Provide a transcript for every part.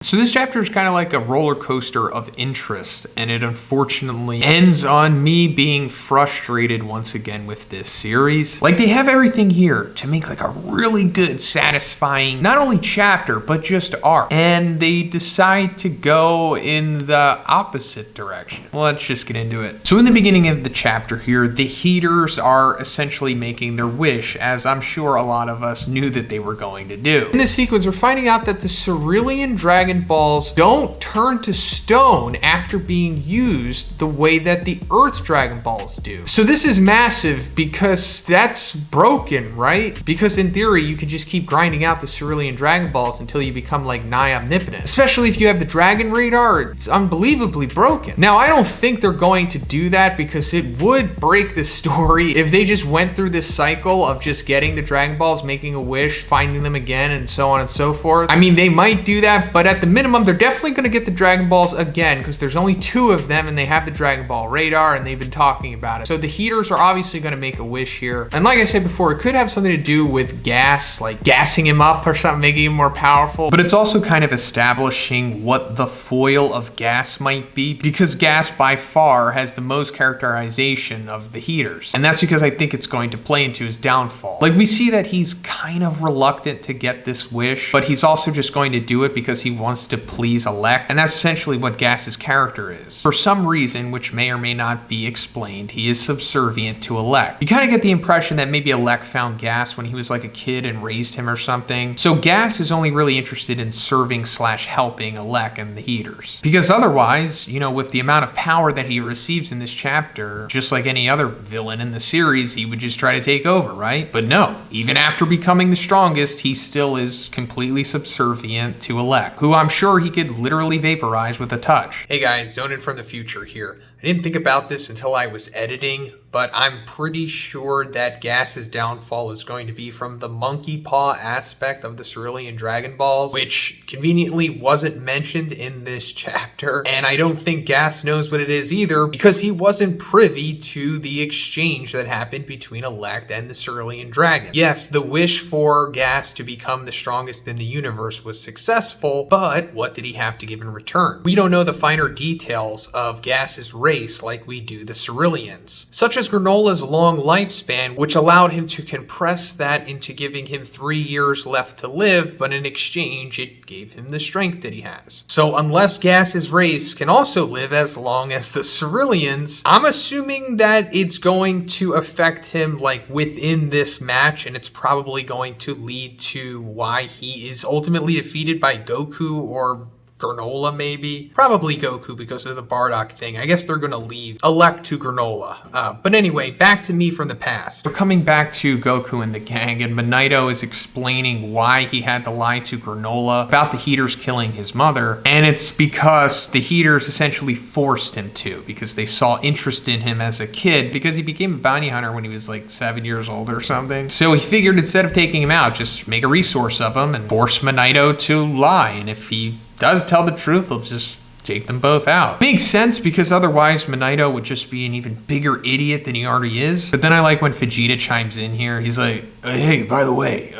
So this chapter is kind of like a roller coaster of interest, and it unfortunately ends on me being frustrated once again with this series. Like, they have everything here to make like a really good, satisfying, not only chapter, but just arc. And they decide to go in the opposite direction. Well, let's just get into it. So in the beginning of the chapter here, the Heaters are essentially making their wish, as I'm sure a lot of us knew that they were going to do. In this sequence, we're finding out that the Cerulean Dragon Balls don't turn to stone after being used the way that the Earth Dragon Balls do. So this is massive because that's broken, right? Because in theory, you could just keep grinding out the Cerulean Dragon Balls until you become like nigh omnipotent. Especially if you have the Dragon Radar, it's unbelievably broken. Now, I don't think they're going to do that because it would break the story if they just went through this cycle of just getting the Dragon Balls, making a wish, finding them again, and so on and so forth. I mean, they might do that, but at the minimum, they're definitely going to get the Dragon Balls again because there's only 2 of them and they have the Dragon Ball radar and they've been talking about it. So the Heaters are obviously going to make a wish here. And like I said before, it could have something to do with gas, like gassing him up or something, making him more powerful. But it's also kind of establishing what the foil of gas might be, because gas by far has the most characterization of the Heaters. And that's because I think it's going to play into his downfall. Like, we see that he's kind of reluctant to get this wish, but he's also just going to do it because he wants to please Elect, and that's essentially what Gas's character is. For some reason, which may or may not be explained, he is subservient to Elect. You kind of get the impression that maybe Elect found Gas when he was like a kid and raised him or something. So Gas is only really interested in serving / helping Elect and the Heaters. Because otherwise, you know, with the amount of power that he receives in this chapter, just like any other villain in the series, he would just try to take over, right? But no, even after becoming the strongest, he still is completely subservient to Elect, who I'm sure he could literally vaporize with a touch. Hey guys, Zhoniin from the future here. I didn't think about this until I was editing, but I'm pretty sure that Gas's downfall is going to be from the monkey paw aspect of the Cerulean Dragon Balls, which conveniently wasn't mentioned in this chapter. And I don't think Gas knows what it is either, because he wasn't privy to the exchange that happened between Elect and the Cerulean Dragon. Yes, the wish for Gas to become the strongest in the universe was successful, but what did he have to give in return? We don't know the finer details of Gas's race like we do the Ceruleans, such as Granola's long lifespan, which allowed him to compress that into giving him 3 years left to live, but in exchange, it gave him the strength that he has. So unless Gas's race can also live as long as the Ceruleans, I'm assuming that it's going to affect him like within this match, and it's probably going to lead to why he is ultimately defeated by Goku or Granola, maybe? Probably Goku because of the Bardock thing. I guess they're gonna leave Elect to Granola. But anyway, back to me from the past. We're coming back to Goku and the gang, and Monito is explaining why he had to lie to Granola about the Heaters killing his mother. And it's because the Heaters essentially forced him to, because they saw interest in him as a kid, because he became a bounty hunter when he was like 7 years old or something. So he figured instead of taking him out, just make a resource of him and force Monito to lie. And if he does tell the truth, they'll just take them both out. Makes sense, because otherwise Monito would just be an even bigger idiot than he already is. But then I like when Vegeta chimes in here. He's like, hey, by the way,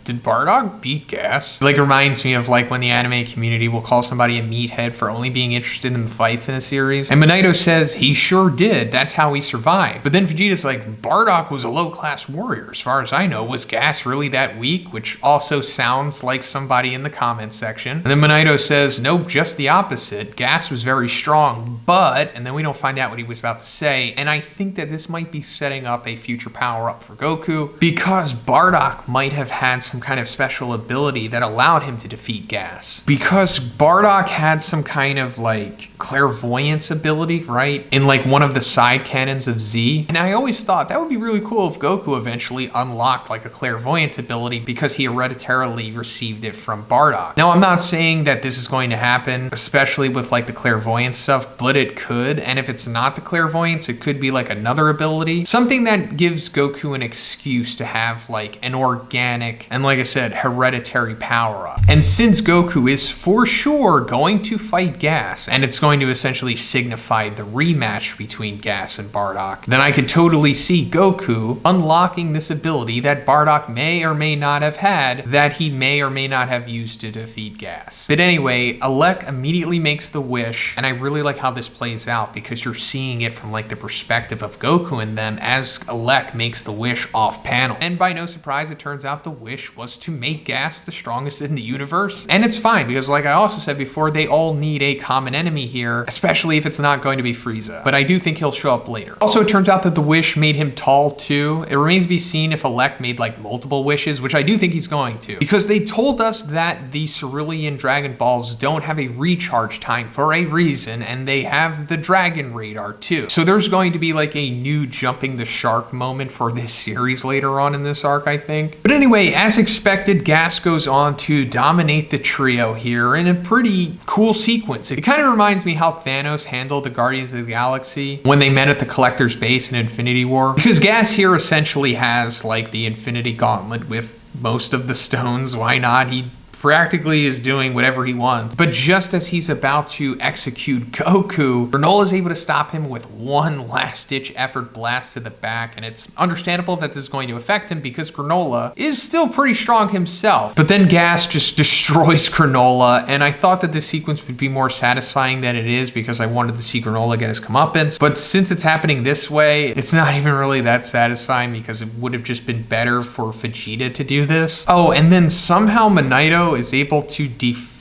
did Bardock beat Gas? Like, reminds me of like when the anime community will call somebody a meathead for only being interested in the fights in a series. And Monito says he sure did. That's how he survived. But then Vegeta's like, Bardock was a low-class warrior. As far as I know, was Gas really that weak? Which also sounds like somebody in the comments section. And then Monito says, nope, just the opposite. Gas was very strong, but, and then we don't find out what he was about to say. And I think that this might be setting up a future power-up for Goku, because Bardock might have had some kind of special ability that allowed him to defeat Gas. Because Bardock had some kind of like clairvoyance ability, right? In like one of the side cannons of Z. And I always thought that would be really cool if Goku eventually unlocked like a clairvoyance ability because he hereditarily received it from Bardock. Now, I'm not saying that this is going to happen, especially with like the clairvoyance stuff, but it could. And if it's not the clairvoyance, it could be like another ability. Something that gives Goku an excuse to have have like an organic and, like I said, hereditary power up. And since Goku is for sure going to fight Gas, and it's going to essentially signify the rematch between Gas and Bardock, then I could totally see Goku unlocking this ability that Bardock may or may not have had, that he may or may not have used to defeat Gas. But anyway, Alec immediately makes the wish, and I really like how this plays out because you're seeing it from like the perspective of Goku and them as Alec makes the wish off panel. And by no surprise, it turns out the wish was to make Gas the strongest in the universe. And it's fine because, like I also said before, they all need a common enemy here, especially if it's not going to be Frieza. But I do think he'll show up later. Also, it turns out that the wish made him tall too. It remains to be seen if Alec made like multiple wishes, which I do think he's going to, because they told us that the Cerulean Dragon Balls don't have a recharge time for a reason, and they have the Dragon Radar too. So there's going to be like a new jumping the shark moment for this series later on in this arc, I think. But anyway, as expected, Gas goes on to dominate the trio here in a pretty cool sequence. It kind of reminds me how Thanos handled the Guardians of the Galaxy when they met at the Collector's base in Infinity War. Because Gas here essentially has like the Infinity Gauntlet with most of the stones. Why not? He practically is doing whatever he wants. But just as he's about to execute Goku, Granola is able to stop him with one last-ditch effort blast to the back, and it's understandable that this is going to affect him because Granola is still pretty strong himself. But then Gas just destroys Granola, and I thought that this sequence would be more satisfying than it is because I wanted to see Granola get his comeuppance. But since it's happening this way, it's not even really that satisfying because it would have just been better for Vegeta to do this. Oh, and then somehow Manito is able to defuse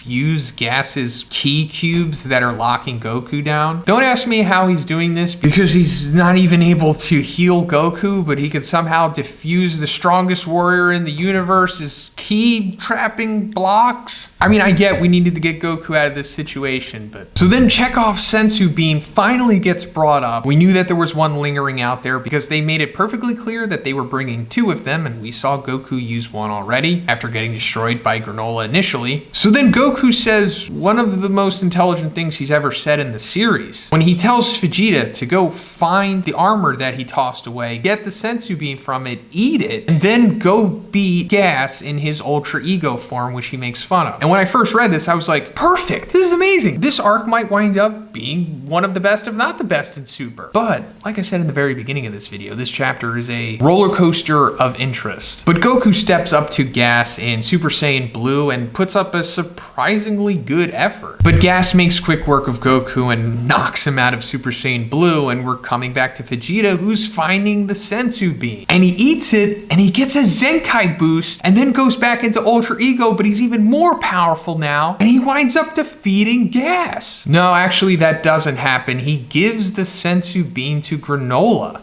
Gas's ki cubes that are locking Goku down. Don't ask me how he's doing this because he's not even able to heal Goku, but he can somehow defuse the strongest warrior in the universe's ki trapping blocks. I mean, I get we needed to get Goku out of this situation, but... So then Chekhov's Sensu Bean finally gets brought up. We knew that there was one lingering out there because they made it perfectly clear that they were bringing two of them, and we saw Goku use one already after getting destroyed by Granola initially. So then Goku says one of the most intelligent things he's ever said in the series when he tells Vegeta to go find the armor that he tossed away, get the Sensu Bean from it, eat it, and then go beat Gas in his Ultra Ego form, which he makes fun of. And when I first read this, I was like, perfect, this is amazing. This arc might wind up being one of the best, if not the best, in Super. But like I said in the very beginning of this video, this chapter is a roller coaster of interest. But Goku steps up to Gas in Super Saiyan Blue and puts up a surprisingly good effort. But Gas makes quick work of Goku and knocks him out of Super Saiyan Blue, and we're coming back to Vegeta, who's finding the Sensu Bean. And he eats it, and he gets a Zenkai boost, and then goes back into Ultra Ego, but he's even more powerful now, and he winds up defeating Gas. No, actually that doesn't happen. He gives the Sensu Bean to Granola.